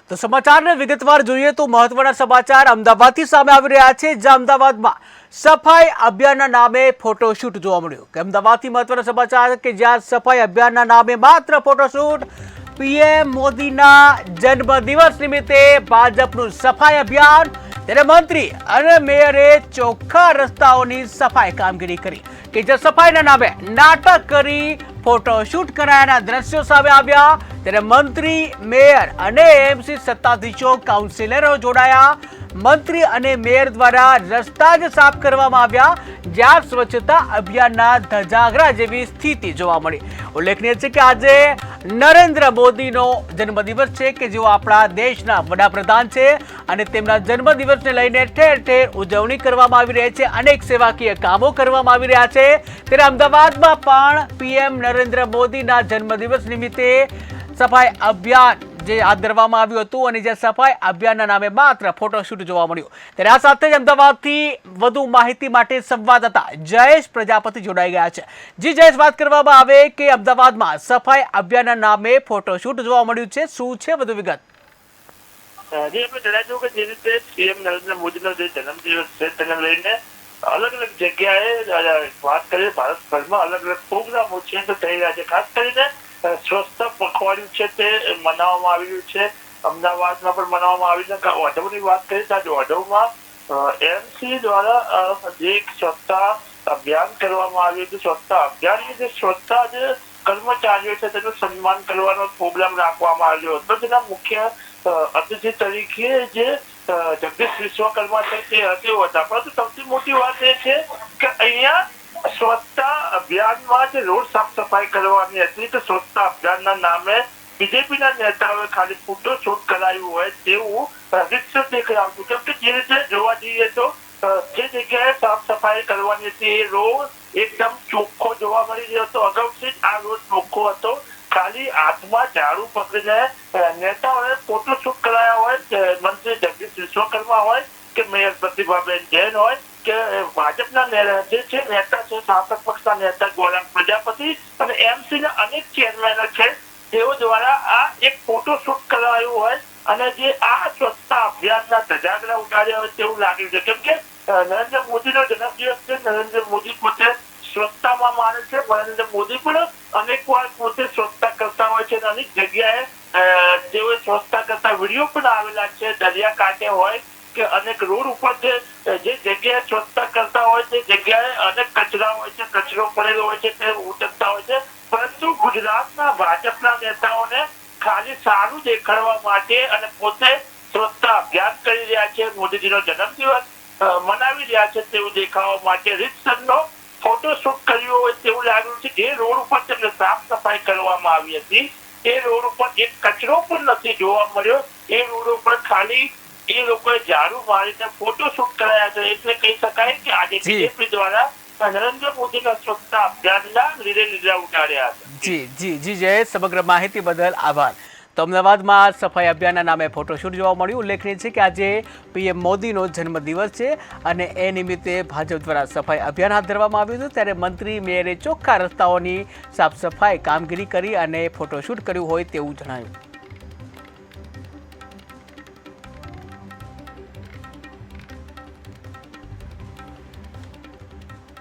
તો સમાચારને વિગતવાર જોઈએ તો મહત્વના સમાચાર અમદાવાદથી સામે આવી રહ્યા છે, જ્યાં અમદાવાદમાં સફાઈ અભિયાનના નામે ફોટોશૂટ જોવા મળ્યું કે અમદાવાદથી મહત્વના સમાચાર કે જ્યાં સફાઈ અભિયાનના નામે માત્ર ફોટોશૂટ। પીએમ મોદીના જન્મદિવસ નિમિત્તે ભાજપનું સફાઈ અભિયાન, ત્યારે મંત્રી અને મેયરે ચોખ્ખા રસ્તાઓની સફાઈ કામગીરી કરી કે જે સફાઈના નામે નાટક કરી ફોટોશૂટ કરાયાના દ્રશ્યો સામે આવ્યા। ત્યારે મંત્રી, મેયર અને એએમસી સત્તાધીશો, કાઉન્સિલરો જોડાયા। મંત્રી અને મેયર દ્વારા રસ્તા જ સાફ કરવામાં આવ્યા, જ્યાં સ્વચ્છતા અભિયાનના ધજાગરા જેવી સ્થિતિ જોવા મળી। ઉલ્લેખનીય છે કે આજે નરેન્દ્ર મોદીનો જન્મદિવસ છે કે જેઓ આપણા દેશના વડાપ્રધાન છે અને તેમના જન્મદિવસને લઈને ઠેર ઠેર ઉજવણી કરવામાં આવી રહી છે, અનેક સેવાકીય કામો કરવામાં આવી રહ્યા છે। ત્યારે અમદાવાદમાં પણ પીએમ નરેન્દ્ર મોદીના જન્મદિવસ નિમિત્તે સફાઈ અભિયાન જે હાથ ધરવામાં આવ્યું હતું અને જે સફાઈ અભિયાનના નામે માત્ર ફોટોશૂટ જોવા મળ્યું। ત્યારે આ સાથે જ અમદાવાદથી વધુ માહિતી માટે સંવાદદાતા જયેશ પ્રજાપતિ જોડાઈ ગયા છે। જી જયેશ, વાત કરવામાં આવે કે અમદાવાદમાં સફાઈ અભિયાનના નામે ફોટોશૂટ જોવા મળ્યું છે, શું છે વધુ વિગત? જી, આપણે જણાવ્યું કે જે રીતે પીએમ નરેન્દ્ર મોદીનો જે જન્મદિવસ છે તેને લઈને અલગ અલગ જગ્યાએ વાત કરીએ ભારતભરમાં અલગ અલગ પ્રોગ્રામો છે તો થઈ રહ્યા છે। ખાસ કરીને સ્વચ્છતા પખવાડિયું છે તે મનાવવામાં આવી રહ્યું છે, અમદાવાદમાં પણ મનાવવામાં આવી છે। વઢવની વાત કરીએ તો વઢવમાં એમસી દ્વારા જે સ્વચ્છતા અભિયાન કરવામાં આવ્યું હતું, સ્વચ્છતા અભિયાનની જે સ્વચ્છતા જે કર્મચારીઓ છે તેનું સન્માન કરવાનો પ્રોગ્રામ રાખવામાં આવ્યો હતો। તેના મુખ્ય અતિથિ તરીકે જે જગદીશ વિશ્વકર્મા છે તે હતા, પરંતુ સૌથી મોટી વાત એ છે કે અહીંયા સ્વચ્છતા અભિયાનમાં જે રોડ સાફ સફાઈ કરવાની હતી તો સ્વચ્છતા અભિયાનના નામે બીજેપીના નેતાઓએ ખાલી ફોટોશૂટ કરાયું હોય તેવું દ્રશ્ય દેખાઈ આવતું, કેમ કે જે રીતે જોવા જઈએ તો જે જગ્યાએ સાફ સફાઈ કરવાની હતી એ રોડ એકદમ ચોખ્ખો જોવા મળી રહ્યો હતો। અગાઉથી જ આ રોડ ચોખ્ખો હતો, ખાલી હાથમાં ઝાડુ પકડીને નેતાઓએ ફોટોશૂટ કરાયા હોય, મંત્રી જગદીશ વિશ્વકર્મા હોય કે મેયર પ્રતિભાબેન જૈન હોય કે ભાજપના જે છે નેતા છે, શાસક પક્ષના નેતા ગોલામ પ્રજાપતિ અને એમસી ના અનેક ચેરમેનો છે, તેઓ દ્વારા આ એક ફોટોશૂટ કરાયું હોય અને જે આ સ્વચ્છતા અભિયાનના ધજાગરા ઉડાડ્યા હોય તેવું લાગ્યું છે, કેમ કે નરેન્દ્ર મોદીનો જન્મદિવસ છે, નરેન્દ્ર મોદી પોતે સ્વચ્છતામાં માને છે, નરેન્દ્ર મોદી પણ અનેક વાર પોતે સ્વચ્છતા કરતા હોય છે, અનેક જગ્યાએ તેઓ સ્વચ્છતા કરતા વિડીયો પણ આવેલા છે, દરિયા કાંઠે હોય કે અનેક રોડ ઉપર જે જગ્યાએ સ્વચ્છતા કરતા હોય તે જગ્યાએ અનેક કચરા હોય છે, કચરો પડેલો હોય છે તે ઉતરતા હોય છે, પરંતુ ગુજરાતના ભાજપના નેતાઓને ખાલી સારું દેખાડવા માટે અને પોતે સ્વચ્છતા અભિયાન કરી રહ્યા છે, મોદીજીનો જન્મદિવસ મનાવી રહ્યા છે તેવું દેખાવા માટે રીતસરનો ફોટોશૂટ કર્યો હોય તેવું લાગ્યું છે। જે રોડ ઉપર તેમને સાફ સફાઈ કરવામાં આવી હતી એ રોડ ઉપર એક કચરો પણ નથી જોવા મળ્યો, એ રોડ ઉપર ખાલી એ લોકોએ ઝાડુ મારીને ફોટોશૂટ કરાયા છે, એટલે કહી શકાય કે આજે બીજેપી દ્વારા નરેન્દ્ર મોદીના સ્વચ્છતા અભિયાનના લીધે ઉતાર્યા છે। જી જયેશ, સમગ્ર માહિતી બદલ આભાર। તો અમદાવાદમાં સફાઈ અભિયાનના નામે ફોટોશૂટ જોવા મળ્યું। ઉલ્લેખનીય છે કે આજે પીએમ મોદીનો જન્મદિવસ છે અને એ નિમિત્તે ભાજપ દ્વારા સફાઈ અભિયાન હાથ ધરવામાં આવ્યું હતું, ત્યારે મંત્રી, મેયરે ચોખ્ખા રસ્તાઓની સાફ સફાઈ કામગીરી કરી અને ફોટોશૂટ કર્યું હોય તેવું જણાવ્યું।